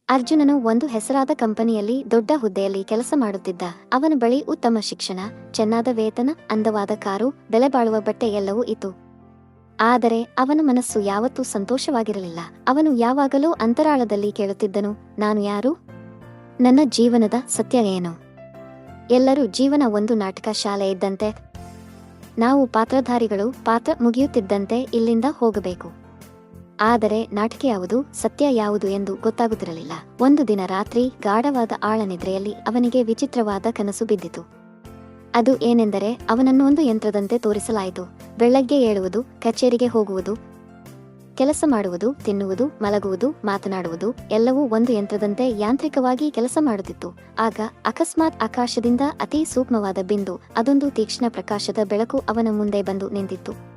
ಅರ್ಜುನನು ಒಂದು ಹೆಸರಾದ ಕಂಪನಿಯಲ್ಲಿ ದೊಡ್ಡ ಹುದ್ದೆಯಲ್ಲಿ ಕೆಲಸ ಮಾಡುತ್ತಿದ್ದ. ಅವನ ಬಳಿ ಉತ್ತಮ ಶಿಕ್ಷಣ, ಚೆನ್ನಾದ ವೇತನ, ಅಂದವಾದ ಕಾರು, ಬೆಲೆಬಾಳುವ ಬಟ್ಟೆ ಎಲ್ಲವೂ ಇತ್ತು. ಆದರೆ ಅವನ ಮನಸ್ಸು ಯಾವತ್ತೂ ಸಂತೋಷವಾಗಿರಲಿಲ್ಲ. ಅವನು ಯಾವಾಗಲೂ ಅಂತರಾಳದಲ್ಲಿ ಕೇಳುತ್ತಿದ್ದನು, ನಾನು ಯಾರು? ನನ್ನ ಜೀವನದ ಸತ್ಯ ಏನು? ಎಲ್ಲರೂ ಜೀವನ ಒಂದು ನಾಟಕ ಶಾಲೆ ಇದ್ದಂತೆ. ನಾವು ಪಾತ್ರಧಾರಿಗಳು. ಪಾತ್ರ ಮುಗಿಯುತ್ತಿದ್ದಂತೆ ಇಲ್ಲಿಂದ ಹೋಗಬೇಕು. ಆದರೆ ನಾಟಕ ಯಾವುದು, ಸತ್ಯ ಯಾವುದು ಎಂದು ಗೊತ್ತಾಗುತ್ತಿರಲಿಲ್ಲ. ಒಂದು ದಿನ ರಾತ್ರಿ ಗಾಢವಾದ ಆಳನಿದ್ರೆಯಲ್ಲಿ ಅವನಿಗೆ ವಿಚಿತ್ರವಾದ ಕನಸು ಬಿದ್ದಿತು. ಅದು ಏನೆಂದರೆ, ಅವನನ್ನು ಒಂದು ಯಂತ್ರದಂತೆ ತೋರಿಸಲಾಯಿತು. ಬೆಳಗ್ಗೆ ಏಳುವುದು, ಕಚೇರಿಗೆ ಹೋಗುವುದು, ಕೆಲಸ ಮಾಡುವುದು, ತಿನ್ನುವುದು, ಮಲಗುವುದು, ಮಾತನಾಡುವುದು ಎಲ್ಲವೂ ಒಂದು ಯಂತ್ರದಂತೆ ಯಾಂತ್ರಿಕವಾಗಿ ಕೆಲಸ ಮಾಡುತ್ತಿತ್ತು. ಆಗ ಅಕಸ್ಮಾತ್ ಆಕಾಶದಿಂದ ಅತಿ ಸೂಕ್ಷ್ಮವಾದ ಬಿಂದು, ಅದೊಂದು ತೀಕ್ಷ್ಣ ಪ್ರಕಾಶದ ಬೆಳಕು ಅವನ ಮುಂದೆ ಬಂದು ನಿಂತಿತ್ತು.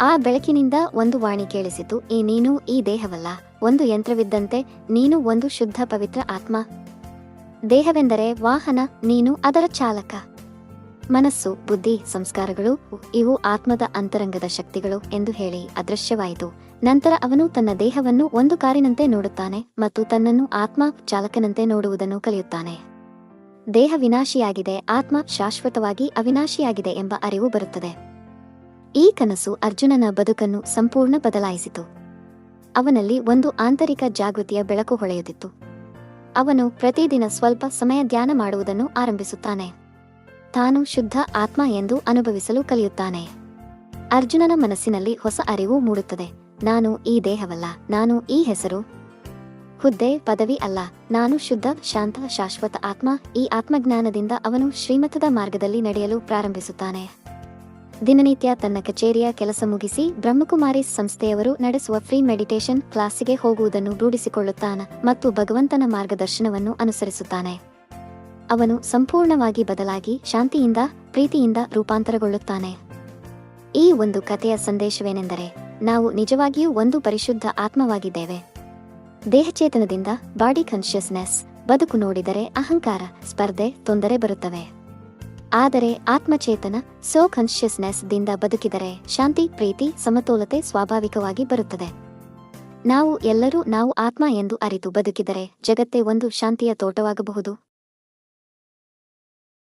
ಆ ಬೆಳಕಿನಿಂದ ಒಂದು ವಾಣಿ ಕೇಳಿಸಿತು, ನೀನು ಈ ದೇಹವಲ್ಲ, ಒಂದು ಯಂತ್ರವಿದ್ದಂತೆ. ನೀನು ಒಂದು ಶುದ್ಧ ಪವಿತ್ರ ಆತ್ಮ. ದೇಹವೆಂದರೆ ವಾಹನ, ನೀನು ಅದರ ಚಾಲಕ. ಮನಸ್ಸು, ಬುದ್ಧಿ, ಸಂಸ್ಕಾರಗಳು ಇವು ಆತ್ಮದ ಅಂತರಂಗದ ಶಕ್ತಿಗಳು ಎಂದು ಹೇಳಿ ಅದೃಶ್ಯವಾಯಿತು. ನಂತರ ಅವನು ತನ್ನ ದೇಹವನ್ನು ಒಂದು ಕಾರಿನಂತೆ ನೋಡುತ್ತಾನೆ ಮತ್ತು ತನ್ನನ್ನು ಆತ್ಮ ಚಾಲಕನಂತೆ ನೋಡುವುದನ್ನು ಕಲಿಯುತ್ತಾನೆ. ದೇಹ ವಿನಾಶಿಯಾಗಿದೆ, ಆತ್ಮ ಶಾಶ್ವತವಾಗಿ ಅವಿನಾಶಿಯಾಗಿದೆ ಎಂಬ ಅರಿವು ಬರುತ್ತದೆ. ಈ ಕನಸು ಅರ್ಜುನನ ಬದುಕನ್ನು ಸಂಪೂರ್ಣ ಬದಲಾಯಿಸಿತು. ಅವನಲ್ಲಿ ಒಂದು ಆಂತರಿಕ ಜಾಗೃತಿಯ ಬೆಳಕು ಹೊಳೆಯುತ್ತಿತ್ತು. ಅವನು ಪ್ರತಿದಿನ ಸ್ವಲ್ಪ ಸಮಯ ಧ್ಯಾನ ಮಾಡುವುದನ್ನು ಆರಂಭಿಸುತ್ತಾನೆ. ತಾನು ಶುದ್ಧ ಆತ್ಮ ಎಂದು ಅನುಭವಿಸಲು ಕಲಿಯುತ್ತಾನೆ. ಅರ್ಜುನನ ಮನಸ್ಸಿನಲ್ಲಿ ಹೊಸ ಅರಿವು ಮೂಡುತ್ತದೆ. ನಾನು ಈ ದೇಹವಲ್ಲ, ನಾನು ಈ ಹೆಸರು, ಹುದ್ದೆ, ಪದವಿ ಅಲ್ಲ, ನಾನು ಶುದ್ಧ, ಶಾಂತ, ಶಾಶ್ವತ ಆತ್ಮ. ಈ ಆತ್ಮಜ್ಞಾನದಿಂದ ಅವನು ಶ್ರೀಮತದ ಮಾರ್ಗದಲ್ಲಿ ನಡೆಯಲು ಪ್ರಾರಂಭಿಸುತ್ತಾನೆ. ದಿನನಿತ್ಯ ತನ್ನ ಕಚೇರಿಯ ಕೆಲಸ ಮುಗಿಸಿ ಬ್ರಹ್ಮಕುಮಾರೀಸ್ ಸಂಸ್ಥೆಯವರು ನಡೆಸುವ ಫ್ರೀ ಮೆಡಿಟೇಷನ್ ಕ್ಲಾಸಿಗೆ ಹೋಗುವುದನ್ನು ರೂಢಿಸಿಕೊಳ್ಳುತ್ತಾನೆ ಮತ್ತು ಭಗವಂತನ ಮಾರ್ಗದರ್ಶನವನ್ನು ಅನುಸರಿಸುತ್ತಾನೆ. ಅವನು ಸಂಪೂರ್ಣವಾಗಿ ಬದಲಾಗಿ ಶಾಂತಿಯಿಂದ, ಪ್ರೀತಿಯಿಂದ ರೂಪಾಂತರಗೊಳ್ಳುತ್ತಾನೆ. ಈ ಒಂದು ಕಥೆಯ ಸಂದೇಶವೇನೆಂದರೆ, ನಾವು ನಿಜವಾಗಿಯೂ ಒಂದು ಪರಿಶುದ್ಧ ಆತ್ಮವಾಗಿದ್ದೇವೆ. ದೇಹಚೇತನದಿಂದ, ಬಾಡಿ ಕಾನ್ಷಿಯಸ್ನೆಸ್, ಬದುಕು ನೋಡಿದರೆ ಅಹಂಕಾರ, ಸ್ಪರ್ಧೆ, ತೊಂದರೆ ಬರುತ್ತವೆ. ಆದರೆ ಆತ್ಮಚೇತನ, ಸೋ ಕಾನ್ಷಿಯಸ್ನೆಸ್ ದಿಂದ ಬದುಕಿದರೆ ಶಾಂತಿ, ಪ್ರೀತಿ, ಸಮತೋಲತೆ ಸ್ವಾಭಾವಿಕವಾಗಿ ಬರುತ್ತದೆ. ನಾವು ಎಲ್ಲರೂ ನಾವು ಆತ್ಮ ಎಂದು ಅರಿತು ಬದುಕಿದರೆ ಜಗತ್ತೇ ಒಂದು ಶಾಂತಿಯ ತೋಟವಾಗಬಹುದು.